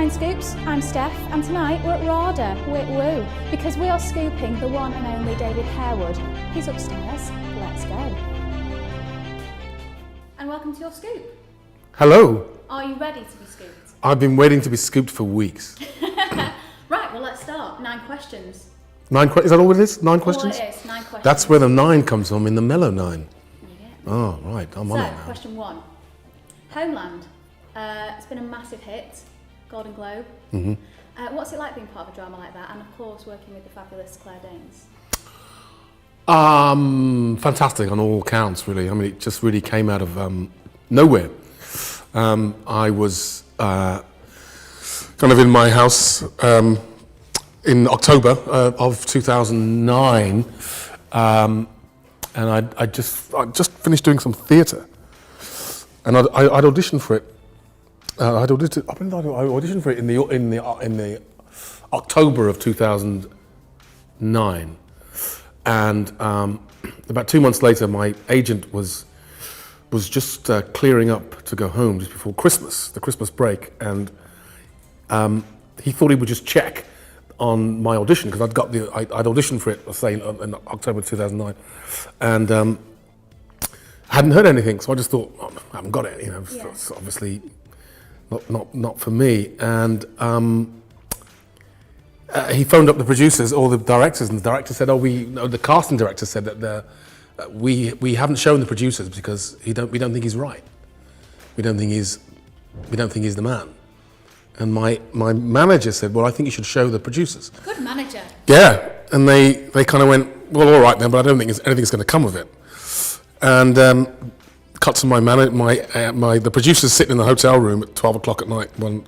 Afternoon Scoops, I'm Steph, and tonight we're at RADA, woo, because we are scooping the one and only David Harewood. He's upstairs, let's go. And welcome to your scoop. Hello. Are you ready to be scooped? I've been waiting to be scooped for weeks. Right, well let's start. 9 questions. Is that all it is? 9 questions? All it is, 9 questions. That's where the 9 comes from, in the Mellow 9. Yeah. Oh, right, I'm on it now. Question 1. Homeland. It's been a massive hit. Golden Globe. Mm-hmm. What's it like being part of a drama like that, and of course working with the fabulous Claire Danes? Fantastic on all counts, really. I mean, it just really came out of nowhere. I was kind of in my house in October of 2009, and I just finished doing some theatre, and I'd auditioned for it. I auditioned for it in the October of 2009, and about 2 months later, my agent was just clearing up to go home just before Christmas, the Christmas break, and he thought he would just check on my audition because I'd auditioned for it, let's say, in October 2009, and hadn't heard anything, so I just thought, oh, I haven't got it, you know. Yeah. It's obviously not for me, and he phoned up the producers or the directors, and the director said, the casting director said that we haven't shown the producers because we don't think he's right. We don't think he's the man. And my manager said, well, I think you should show the producers. Good manager. Yeah, and they kind of went, well, all right then, but I don't think anything's going to come of it. And cut to the producers sitting in the hotel room at 12 o'clock at night, one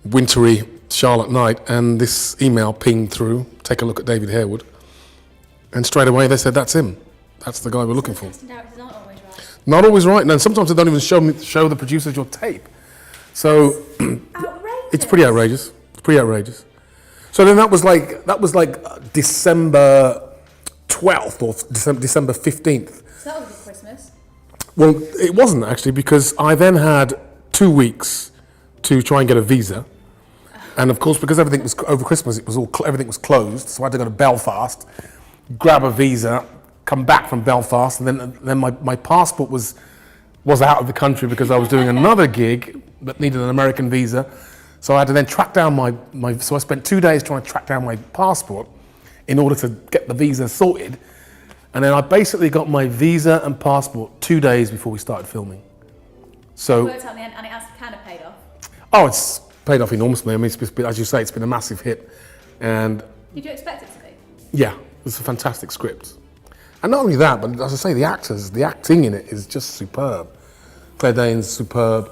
wintry Charlotte night, and this email pinged through, take a look at David Harewood, and straight away they said, that's him. That's the guy we're looking for. Casting directors aren't always right. Not always right, and sometimes they don't even show the producers your tape. So it's pretty outrageous. So then that was like December 12th or December 15th. So that was a good Christmas. Well, it wasn't actually, because I then had 2 weeks to try and get a visa, and of course, because everything was over Christmas, everything was closed. So I had to go to Belfast, grab a visa, come back from Belfast, and then my passport was out of the country because I was doing another gig that needed an American visa. So I had to then track down so I spent 2 days trying to track down my passport in order to get the visa sorted. And then I basically got my visa and passport 2 days before we started filming. So it worked out in the end, and it has kind of paid off. Oh, it's paid off enormously. I mean, as you say, it's been a massive hit. And did you expect it to be? Yeah, it's a fantastic script. And not only that, but as I say, the acting in it is just superb. Claire Danes, superb.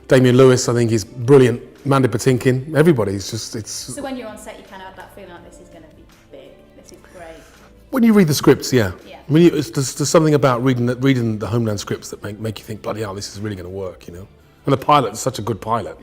Damian Lewis, I think he's brilliant. Mandy Patinkin, everybody's it's... So when you're on set, you kind of have that feeling like this is going to be big, this is great. When you read the scripts, yeah. I mean, there's something about reading the Homeland scripts that make you think, bloody hell, this is really going to work, you know. And the pilot is such a good pilot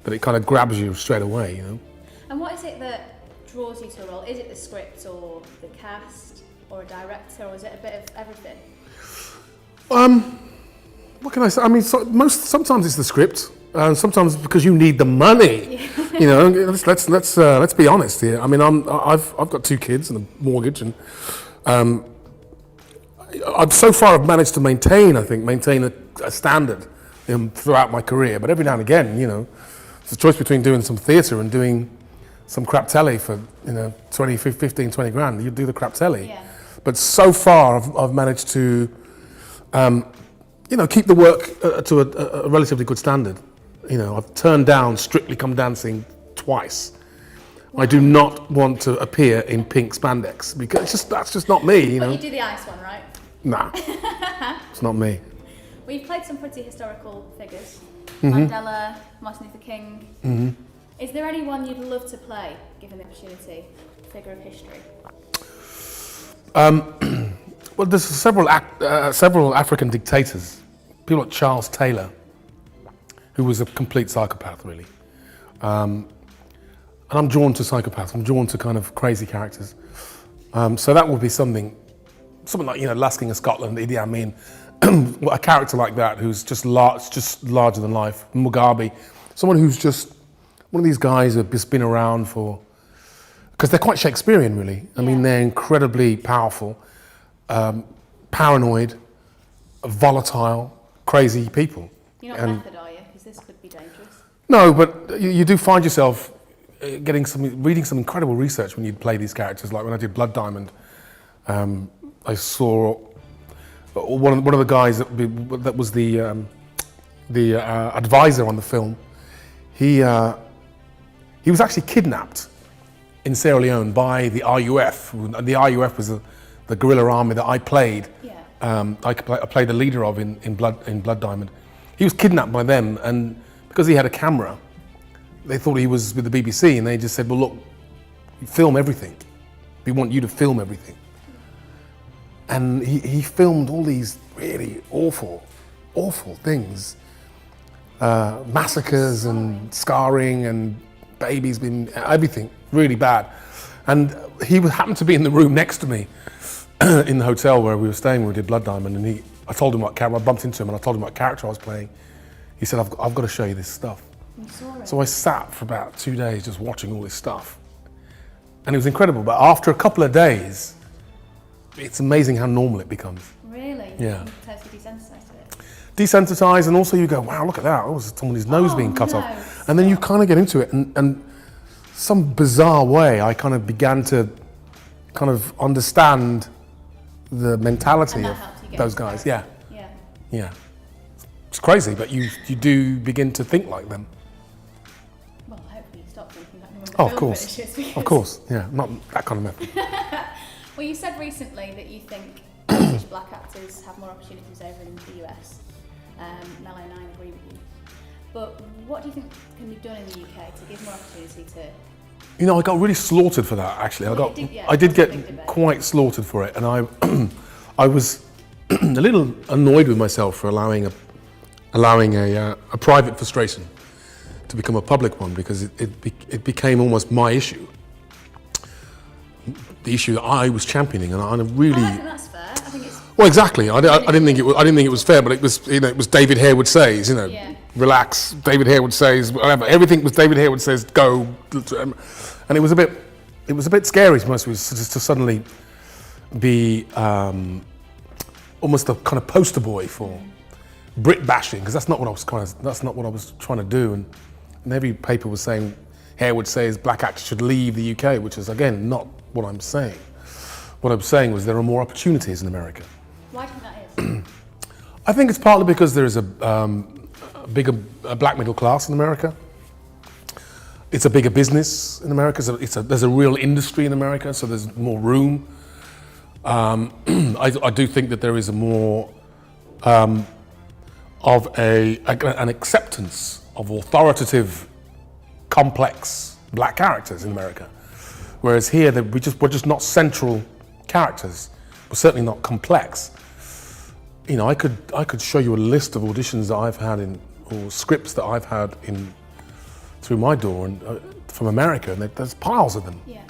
that it kind of grabs you straight away, you know. And what is it that draws you to a role? Is it the script or the cast or a director, or is it a bit of everything? What can I say? I mean, sometimes it's the script, and sometimes because you need the money. Yeah. You know, let's be honest here. I mean, I've got 2 kids and a mortgage, and I've so far managed to maintain a standard throughout my career. But every now and again, you know, it's a choice between doing some theatre and doing some crap telly for 15, 20 grand. You do the crap telly. Yeah. But so far, I've managed to keep the work to a relatively good standard. You know, I've turned down Strictly Come Dancing twice. Wow. I do not want to appear in pink spandex because that's just not me, you know. But you do the ice one, right? Nah, it's not me. Well, you've played some pretty historical figures. Mandela, Martin Luther King. Mm-hmm. Is there anyone you'd love to play, given the opportunity, figure of history? Well, there's several African dictators. People like Charles Taylor, who was a complete psychopath, really. And I'm drawn to psychopaths. I'm drawn to kind of crazy characters. So that would be something like, Last King of Scotland, Idi Amin, a character like that who's just larger than life. Mugabe, someone who's just one of these guys who've just been around for, because they're quite Shakespearean, really. I mean, they're incredibly powerful, paranoid, volatile, crazy people. You're not method, are you? Because this could be dangerous. No, but you do find yourself reading some incredible research when you play these characters. Like when I did Blood Diamond, I saw one of the guys that was the advisor on the film. He was actually kidnapped in Sierra Leone by the RUF. The RUF was the guerrilla army that I played. Yeah. I played the leader of in Blood Diamond. He was kidnapped by them, and because he had a camera, they thought he was with the BBC, and they just said, "Well, look, film everything. We want you to film everything." And he filmed all these really awful things, massacres and scarring and babies being everything really bad. And he happened to be in the room next to me in the hotel where we were staying when we did Blood Diamond, and I told him what character, I bumped into him and I told him what character I was playing. He said, I've got to show you this stuff. So I sat for about 2 days just watching all this stuff. And it was incredible, but after a couple of days, it's amazing how normal it becomes. Really? Yeah. You're totally desensitized to it. Desensitized, and also you go, wow, look at that. That was someone's nose being cut off. And then you kind of get into it, and some bizarre way, I kind of began to kind of understand the mentality of those guys. Yeah. Yeah. Yeah. It's crazy, but you do begin to think like them. Well, hopefully you stop thinking like them. Oh, of course. Of course, yeah. Not that kind of method. Well, you said recently that you think British black actors have more opportunities over in the US. Mellow and I agree with you. But what do you think can be done in the UK to give more opportunity to... You know, I got really slaughtered for that, actually. I did get quite slaughtered for it, and I was a little annoyed with myself for allowing a private frustration to become a public one, because it became almost my issue. The issue that I was championing, and I really... I think that's fair. I think it's... Well, exactly. I didn't think it was fair, but it was, you know, it was David Harewood says, you know, relax. David Harewood says, whatever. Everything was David Harewood says, go. And it was a bit scary to most of us to suddenly be almost a kind of poster boy for Brit bashing, because that's not what I was trying to do. And every paper was saying Harewood says black actors should leave the UK, which is again not what I'm saying. What I'm saying was there are more opportunities in America. Why do you think that is? I think it's partly because there is a bigger black middle class in America. It's a bigger business in America. There's a real industry in America, so there's more room. I do think that there is a more of an acceptance of authoritative, complex black characters in America. Whereas here, we're just not central characters. We're certainly not complex. You know, I could show you a list of auditions that I've had or scripts that I've had through my door and from America, and there's piles of them. Yeah.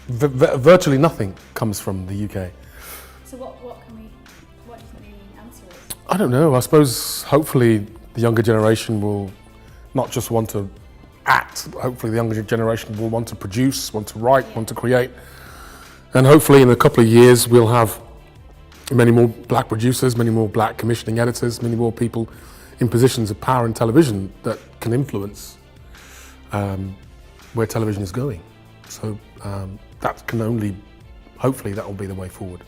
Virtually nothing comes from the UK. So what do you think the answer is? I don't know. I suppose hopefully the younger generation will not just want to act, but hopefully the younger generation will want to produce, want to write, want to create. And hopefully in a couple of years we'll have many more black producers, many more black commissioning editors, many more people in positions of power in television that can influence where television is going. So that can only, hopefully that will be the way forward.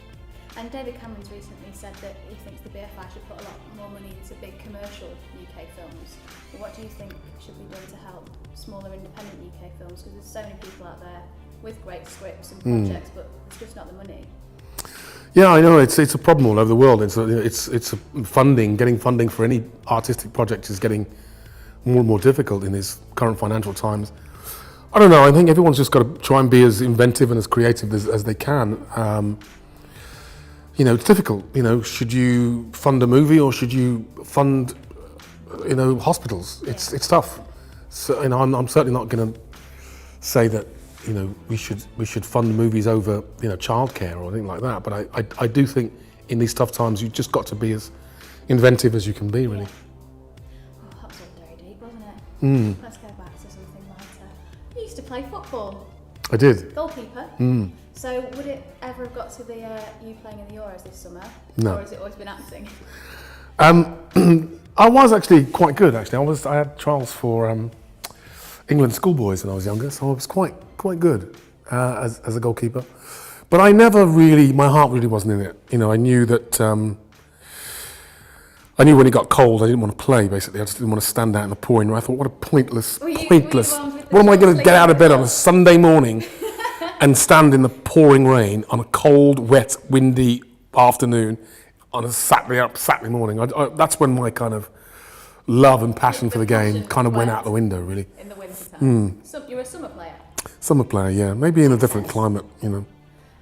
And David Cameron's recently said that he thinks the BFI should put a lot more money into big commercial UK films. But what do you think should be done to help smaller independent UK films? Because there's so many people out there with great scripts and projects, but it's just not the money. Yeah, I know, it's a problem all over the world. It's funding, getting funding for any artistic project is getting more and more difficult in these current financial times. I don't know, I think everyone's just got to try and be as inventive and as creative as they can. You know, it's difficult, you know, should you fund a movie or should you fund, you know, hospitals? It's tough. So, you know, I'm certainly not going to say that, you know, we should fund movies over, you know, childcare or anything like that. But I do think in these tough times you've just got to be as inventive as you can be, really. Oh, that was all very deep. Let's go back to something lighter. You used to play football. I did. Goalkeeper. So would it ever have got to the you playing in the Euros this summer? No. Or has it always been acting? I was actually quite good. Actually, I had trials for England schoolboys when I was younger, so I was quite good as a goalkeeper. But I never really, my heart really wasn't in it. You know, I knew that. I knew when it got cold, I didn't want to play. Basically, I just didn't want to stand out in the pouring rain. I thought, what a pointless. What am I going to get out of bed on a Sunday morning and stand in the pouring rain on a cold, wet, windy afternoon on a Saturday morning? That's when my kind of love and passion for the game kind of went out the window, really. In the winter time. So you're a summer player. Summer player, yeah. Maybe in a different climate, you know.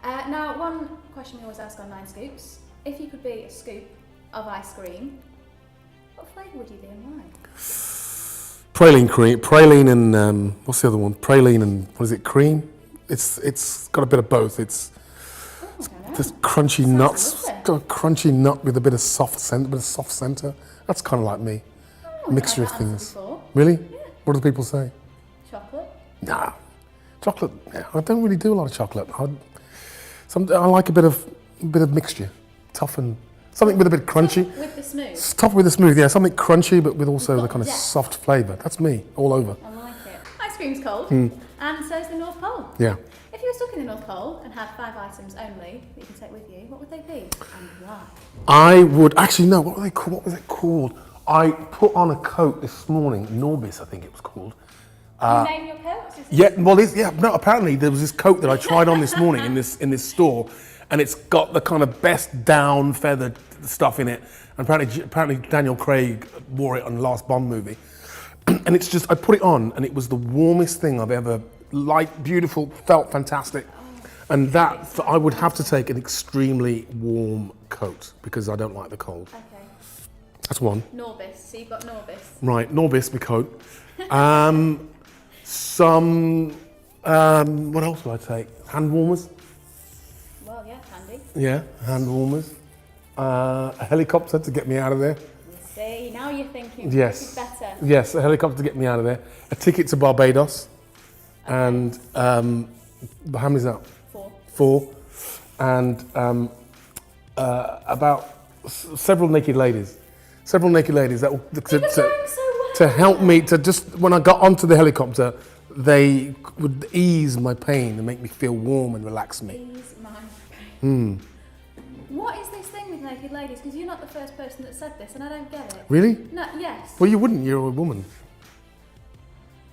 Now, one question we always ask on 9 Scoops: if you could be a scoop of ice cream, what flavour would you be and why? Praline and what's the other one? Praline and what is it? Cream. It's got a bit of both. It's this crunchy nuts. Got a crunchy nut with a bit of soft center. That's kind of like me. Mixture of things. Really? Yeah. What do people say? Chocolate. Nah, chocolate. Yeah, I don't really do a lot of chocolate. I like a bit of mixture, tough and something with a bit crunchy. With the smooth. Tough with the smooth, yeah. Something crunchy, but with also the kind of soft flavour. That's me, all over. I like it. Ice cream's cold, and so's the North Pole. Yeah. If you were stuck in the North Pole and had 5 items only that you can take with you, what would they be and why? I would actually no. What was it called? I put on a coat this morning. Norbis, I think it was called. You name your coat? Yeah. Well, no. Apparently, there was this coat that I tried on this morning in this store, and it's got the kind of best down feathered stuff in it. And apparently Daniel Craig wore it on the last Bond movie. And it's just, I put it on, and it was the warmest thing I've ever liked, beautiful, felt fantastic. And I would have to take an extremely warm coat because I don't like the cold. Okay. That's one. Norbis. So you've got Norbis. Right, Norbis, my coat. What else would I take? Hand warmers. Well, yeah, handy. Yeah, hand warmers. A helicopter to get me out of there. See, now you're thinking yes. This is better. Yes, a helicopter to get me out of there. A ticket to Barbados. Okay. And how many is that? 4. 4. And about several naked ladies. Several naked ladies that to help me to just, when I got onto the helicopter, they would ease my pain and make me feel warm and relax me. Ease my pain. What is this thing with naked ladies? Because you're not the first person that said this, and I don't get it. Really? No. Yes. Well, you wouldn't. You're a woman.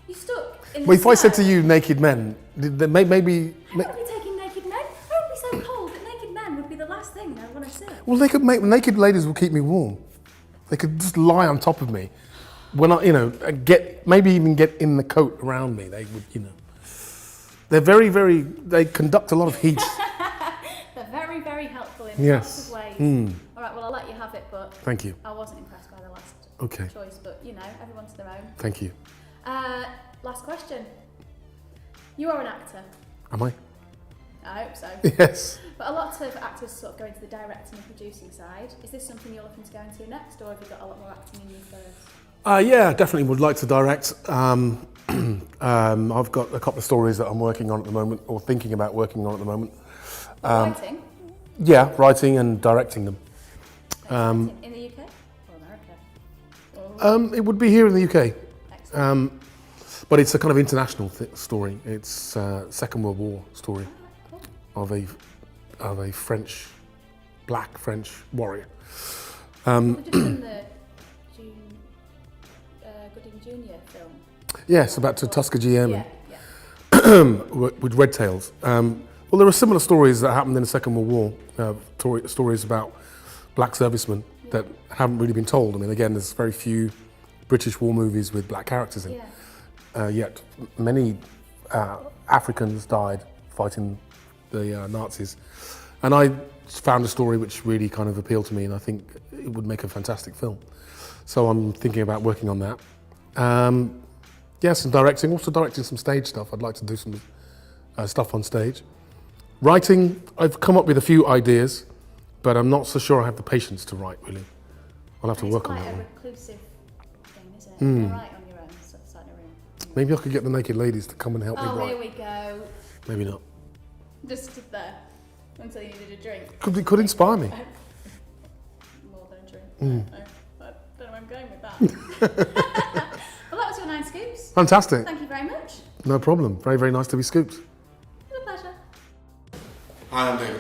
You stuck in the Well, if snow. I said to you, naked men, maybe. I wouldn't be taking naked men. I would be so cold that naked men would be the last thing I want to see. Well, naked ladies will keep me warm. They could just lie on top of me. When I, maybe even get in the coat around me. They would, They're they conduct a lot of heat. They're very, very helpful in lots of ways. All right, well, I'll let you have it, but thank you. I wasn't impressed by the last choice, but, everyone's their own. Thank you. Last question. You are an actor. Am I? I hope so. Yes. But a lot of actors sort of go into the directing and producing side. Is this something you're looking to go into next, or have you got a lot more acting in you first? Yeah, definitely would like to direct. I've got a couple of stories that I'm working on at the moment, or thinking about working on at the moment. Writing? Yeah, writing and directing them. In the UK or America? It would be here in the UK. Excellent. But it's a kind of international story. It's Second World War story of a black French warrior. We've just done the Gooding Jr. film. Yes, about Tuskegee Airmen. Yeah. With red tails. Well, there are similar stories that happened in the Second World War, stories about black servicemen that haven't really been told. I mean, again, there's very few British war movies with black characters in. Yet many Africans died fighting the Nazis. And I found a story which really kind of appealed to me, and I think it would make a fantastic film. So I'm thinking about working on that. Yes, and directing, also directing some stage stuff. I'd like to do some stuff on stage. Writing, I've come up with a few ideas, but I'm not so sure I have the patience to write, really. I'll have to work on that one. It's quite a reclusive thing, isn't it? You write on your own, so it's like Maybe I could get the naked ladies to come and help me Oh, write. here we go. Maybe not. Just stood there until you needed a drink. Could inspire me. More than a drink. Mm. No, I don't know where I'm going with that. Well, that was your 9 scoops. Fantastic. Thank you very much. No problem. Very, very nice to be scooped. It was a pleasure. Hi, I'm David.